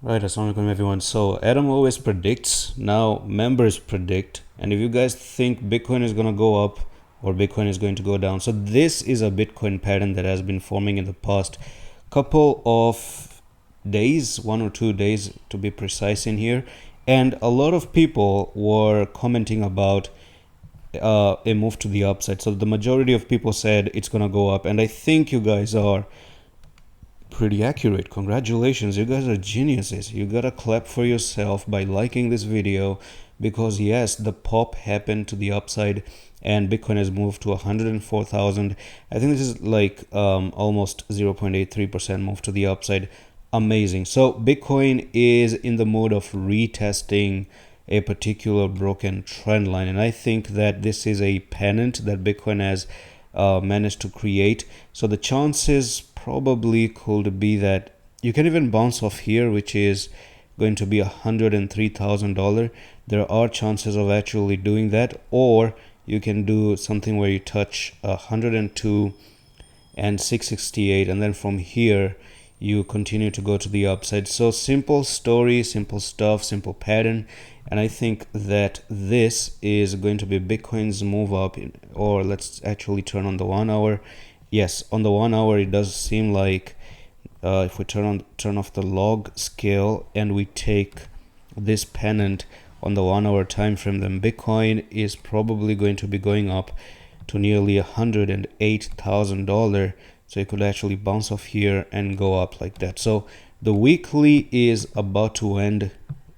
Right, assalamu alaikum everyone. So Adam always predicts, now members predict, and if you guys think Bitcoin is going to go up or Bitcoin is going to go down, so this is a Bitcoin pattern that has been forming in the past couple of days, 1 or 2 days to be precise in here, and a lot of people were commenting about a move to the upside. So the majority of people said it's going to go up, and I think you guys are pretty accurate. Congratulations, you guys are geniuses. You gotta clap for yourself by liking this video, because yes, the pop happened to the upside and Bitcoin has moved to 104,000. I think this is like almost 0.83% move to the upside. Amazing. So Bitcoin is in the mode of retesting a particular broken trend line, and I think that this is a pennant that Bitcoin has managed to create. So the chances probably could be that you can even bounce off here, which is going to be $103,000. There are chances of actually doing that, or you can do something where you touch 102 and 668, and then from here you continue to go to the upside. So simple story, simple stuff, simple pattern, and I think that this is going to be Bitcoin's move up. Or let's actually turn on the 1 hour. Yes, on the 1 hour it does seem like if we turn off the log scale and we take this pennant on the 1 hour time frame, then Bitcoin is probably going to be going up to nearly $108,000. So it could actually bounce off here and go up like that. So the weekly is about to end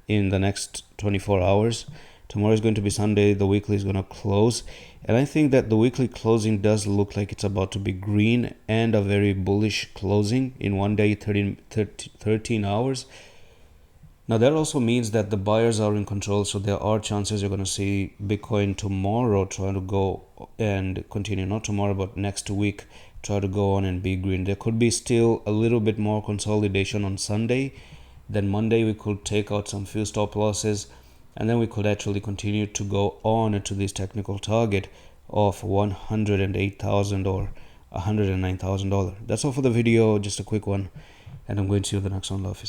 in the next 24 hours. Tomorrow is going to be Sunday. The weekly is going to close. And I think that the weekly closing does look like it's about to be green and a very bullish closing in 1 day, 13 hours. Now that also means that the buyers are in control, so there are chances you're going to see Bitcoin tomorrow try to go and continue, not tomorrow but next week, try to go on and be green. There could be still a little bit more consolidation on Sunday. Then Monday we could take out some few stop losses, and then we could actually continue to go on to this technical target of 108,000 or $109,000. That's all for the video, just a quick one, and I'm going to see you in the next one. Love.